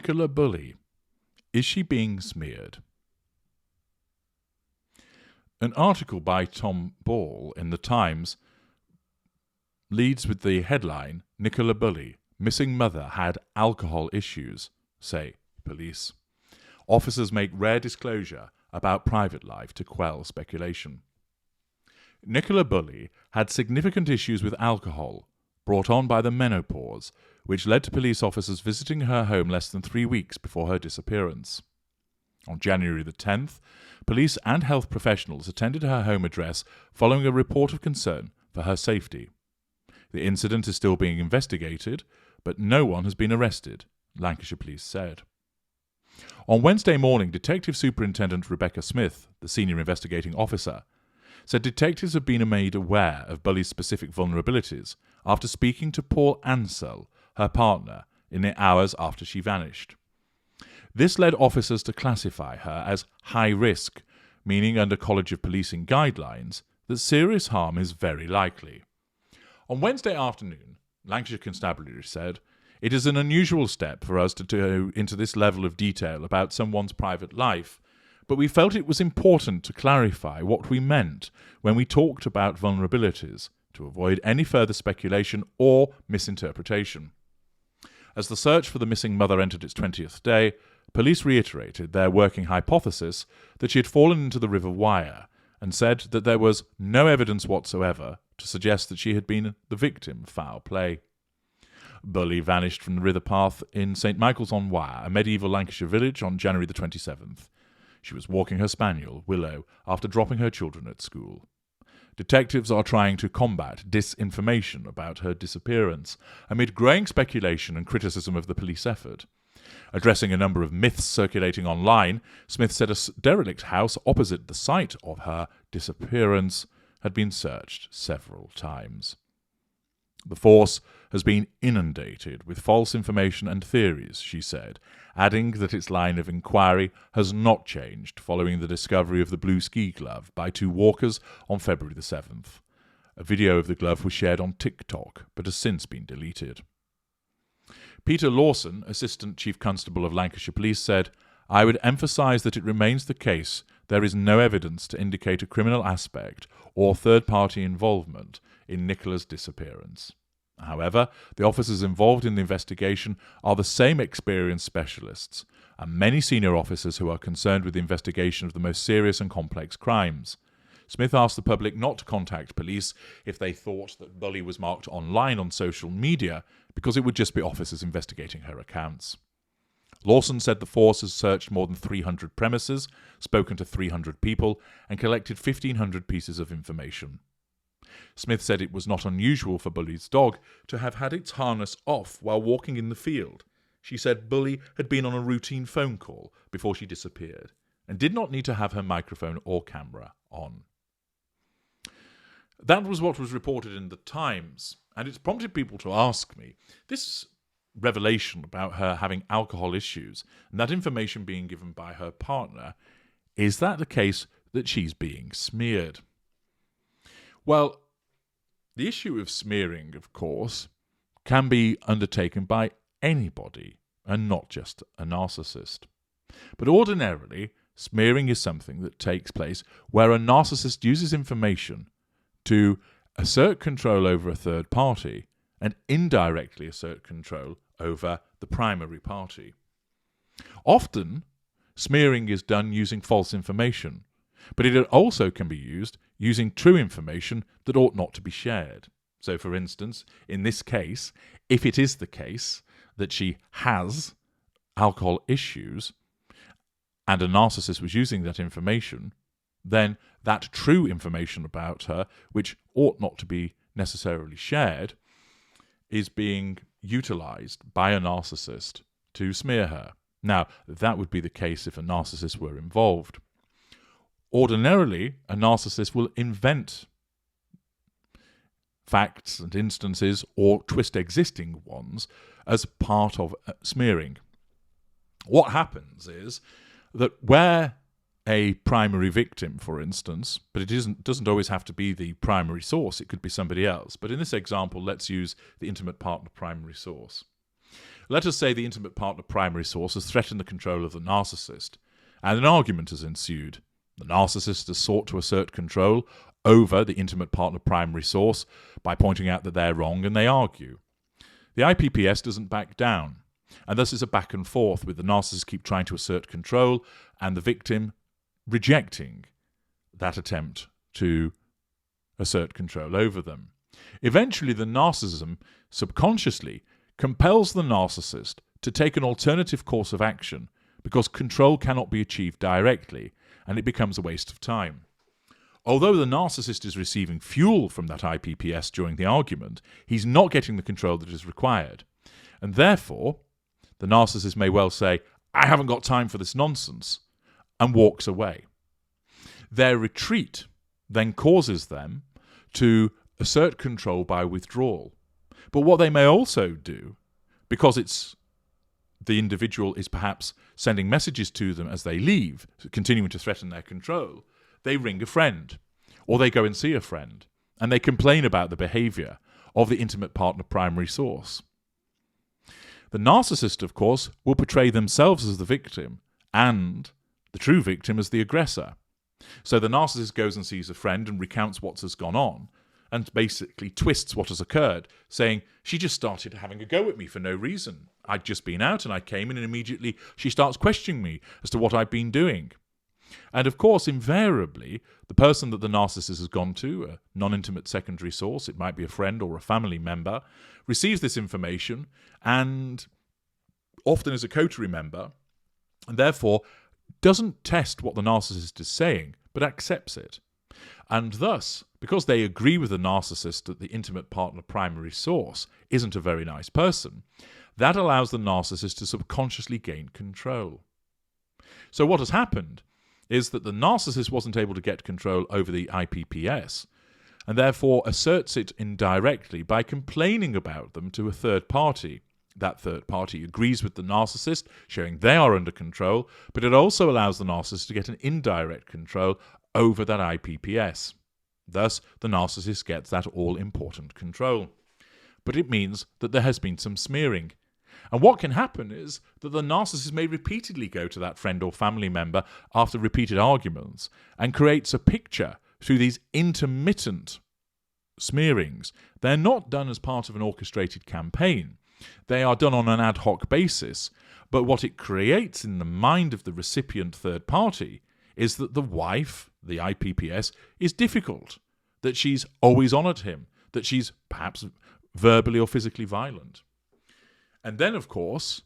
Nicola Bulley. Is she being smeared? An article by Tom Ball in The Times leads with the headline, Nicola Bulley, missing mother had alcohol issues, say police. Officers make rare disclosure about private life to quell speculation. Nicola Bulley had significant issues with alcohol, brought on by the menopause, which led to police officers visiting her home less than 3 weeks before her disappearance. On January the 10th, police and health professionals attended her home address following a report of concern for her safety. The incident is still being investigated, but no one has been arrested, Lancashire Police said. On Wednesday morning, Detective Superintendent Rebecca Smith, the senior investigating officer, said detectives have been made aware of Bulley's specific vulnerabilities after speaking to Paul Ansell, her partner, in the hours after she vanished. This led officers to classify her as high risk, meaning under College of Policing guidelines that serious harm is very likely. On Wednesday afternoon, Lancashire Constabulary said, "It is an unusual step for us to go into this level of detail about someone's private life, but we felt it was important to clarify what we meant when we talked about vulnerabilities, to avoid any further speculation or misinterpretation." As the search for the missing mother entered its 20th day, police reiterated their working hypothesis that she had fallen into the River Wyre and said that there was no evidence whatsoever to suggest that she had been the victim of foul play. Bulley vanished from the river path in St Michael's-on-Wyre, a medieval Lancashire village, on January the 27th. She was walking her spaniel, Willow, after dropping her children at school. Detectives are trying to combat disinformation about her disappearance amid growing speculation and criticism of the police effort. Addressing a number of myths circulating online, Smith said a derelict house opposite the site of her disappearance had been searched several times. The force has been inundated with false information and theories, she said, adding that its line of inquiry has not changed following the discovery of the blue ski glove by 2 walkers on February the 7th. A video of the glove was shared on TikTok, but has since been deleted. Peter Lawson, Assistant Chief Constable of Lancashire Police, said, "I would emphasise that it remains the case there is no evidence to indicate a criminal aspect or third-party involvement in Nicola's disappearance. However, the officers involved in the investigation are the same experienced specialists, and many senior officers who are concerned with the investigation of the most serious and complex crimes." Smith asked the public not to contact police if they thought that Bulley was marked online on social media, because it would just be officers investigating her accounts. Lawson said the force has searched more than 300 premises, spoken to 300 people, and collected 1,500 pieces of information. Smith said it was not unusual for Bulley's dog to have had its harness off while walking in the field. She said Bulley had been on a routine phone call before she disappeared and did not need to have her microphone or camera on. That was what was reported in The Times, and it's prompted people to ask me, this revelation about her having alcohol issues and that information being given by her partner, is that the case that she's being smeared? Well, the issue of smearing, of course, can be undertaken by anybody and not just a narcissist. But ordinarily, smearing is something that takes place where a narcissist uses information to assert control over a third party and indirectly assert control over the primary party. Often, smearing is done using false information, but it also can be used using true information that ought not to be shared. So, for instance, in this case, if it is the case that she has alcohol issues and a narcissist was using that information, then that true information about her, which ought not to be necessarily shared, is being utilised by a narcissist to smear her. Now, that would be the case if a narcissist were involved. Ordinarily, a narcissist will invent facts and instances or twist existing ones as part of smearing. What happens is that where a primary victim, for instance, but it doesn't always have to be the primary source, it could be somebody else. But in this example, let's use the intimate partner primary source. Let us say the intimate partner primary source has threatened the control of the narcissist, and an argument has ensued. The narcissist has sought to assert control over the intimate partner primary source by pointing out that they're wrong, and they argue. The IPPS doesn't back down, and thus is a back and forth with the narcissist keep trying to assert control and the victim rejecting that attempt to assert control over them. Eventually, the narcissism subconsciously compels the narcissist to take an alternative course of action because control cannot be achieved directly, and it becomes a waste of time. Although the narcissist is receiving fuel from that IPPS during the argument, he's not getting the control that is required. And therefore, the narcissist may well say, "I haven't got time for this nonsense," and walks away. Their retreat then causes them to assert control by withdrawal. But what they may also do, because the individual is perhaps sending messages to them as they leave, continuing to threaten their control, they ring a friend, or they go and see a friend, and they complain about the behaviour of the intimate partner primary source. The narcissist, of course, will portray themselves as the victim and the true victim as the aggressor. So the narcissist goes and sees a friend and recounts what has gone on, and basically twists what has occurred, saying, "She just started having a go at me for no reason. I'd just been out and I came in and immediately she starts questioning me as to what I've been doing." And of course, invariably, the person that the narcissist has gone to, a non-intimate secondary source, it might be a friend or a family member, receives this information and often is a coterie member, and therefore doesn't test what the narcissist is saying, but accepts it. And thus, because they agree with the narcissist that the intimate partner primary source isn't a very nice person, that allows the narcissist to subconsciously gain control. So what has happened is that the narcissist wasn't able to get control over the IPPS, and therefore asserts it indirectly by complaining about them to a third party. That third party agrees with the narcissist, showing they are under control, but it also allows the narcissist to get an indirect control over that IPPS. Thus, the narcissist gets that all-important control. But it means that there has been some smearing. And what can happen is that the narcissist may repeatedly go to that friend or family member after repeated arguments and creates a picture through these intermittent smearings. They're not done as part of an orchestrated campaign. They are done on an ad hoc basis. But what it creates in the mind of the recipient third party is that the wife, the IPPS, is difficult, that she's always on at him, that she's perhaps verbally or physically violent. And then, of course,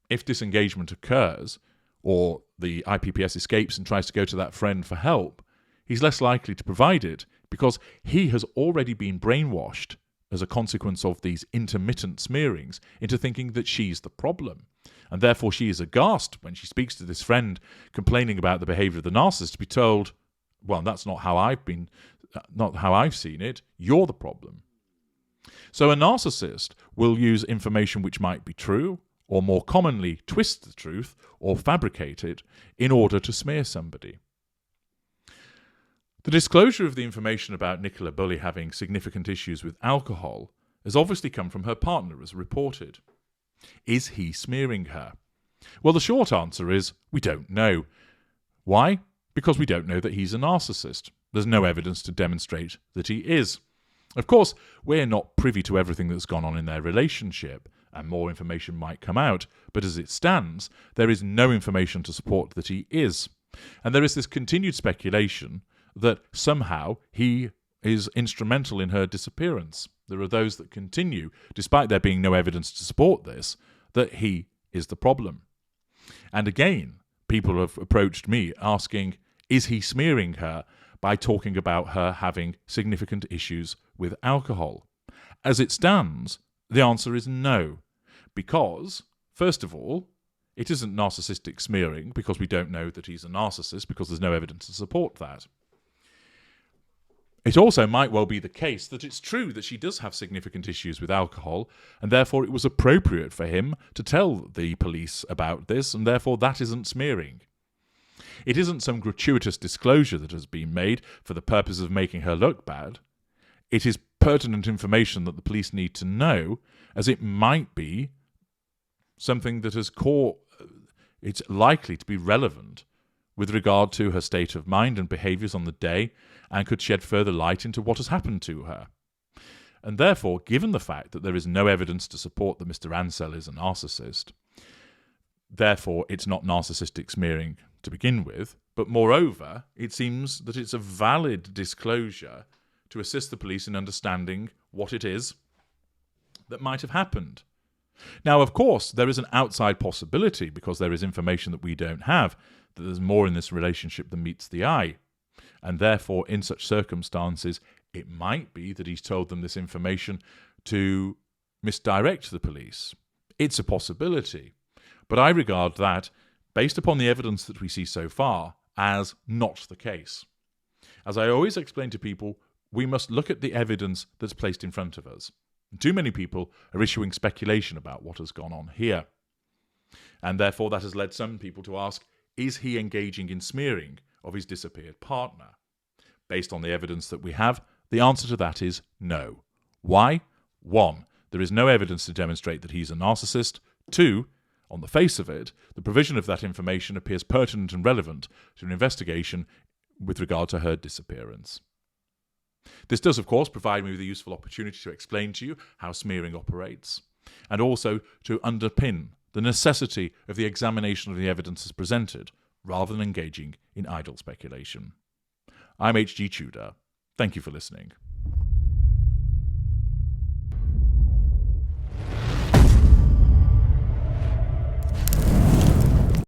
if disengagement occurs, or the IPPS escapes and tries to go to that friend for help, he's less likely to provide it because he has already been brainwashed as a consequence of these intermittent smearings into thinking that she's the problem. And therefore she is aghast when she speaks to this friend complaining about the behaviour of the narcissist to be told, "Well, that's not how I've seen it. You're the problem." So a narcissist will use information which might be true, or more commonly twist the truth or fabricate it in order to smear somebody. The disclosure of the information about Nicola Bulley having significant issues with alcohol has obviously come from her partner, as reported. Is he smearing her? Well, the short answer is we don't know. Why? Because we don't know that he's a narcissist. There's no evidence to demonstrate that he is. Of course, we're not privy to everything that's gone on in their relationship, and more information might come out, but as it stands, there is no information to support that he is. And there is this continued speculation that somehow he is instrumental in her disappearance. There are those that continue, despite there being no evidence to support this, that he is the problem. And again, people have approached me asking, is he smearing her by talking about her having significant issues with alcohol? As it stands, the answer is no. Because, first of all, it isn't narcissistic smearing because we don't know that he's a narcissist because there's no evidence to support that. It also might well be the case that it's true that she does have significant issues with alcohol, and therefore it was appropriate for him to tell the police about this, and therefore that isn't smearing. It isn't some gratuitous disclosure that has been made for the purpose of making her look bad. It is pertinent information that the police need to know, as it might be something that has caught, it's likely to be relevant with regard to her state of mind and behaviours on the day, and could shed further light into what has happened to her. And therefore, given the fact that there is no evidence to support that Mr. Ansell is a narcissist, therefore it's not narcissistic smearing to begin with, but moreover, it seems that it's a valid disclosure to assist the police in understanding what it is that might have happened. Now, of course, there is an outside possibility, because there is information that we don't have, that there's more in this relationship than meets the eye. And therefore, in such circumstances, it might be that he's told them this information to misdirect the police. It's a possibility. But I regard that, based upon the evidence that we see so far, as not the case. As I always explain to people, we must look at the evidence that's placed in front of us. Too many people are issuing speculation about what has gone on here. And therefore that has led some people to ask, is he engaging in smearing of his disappeared partner? Based on the evidence that we have, the answer to that is no. Why? 1, there is no evidence to demonstrate that he's a narcissist. 2, on the face of it, the provision of that information appears pertinent and relevant to an investigation with regard to her disappearance. This does, of course, provide me with a useful opportunity to explain to you how smearing operates, and also to underpin the necessity of the examination of the evidence as presented, rather than engaging in idle speculation. I'm H.G. Tudor. Thank you for listening.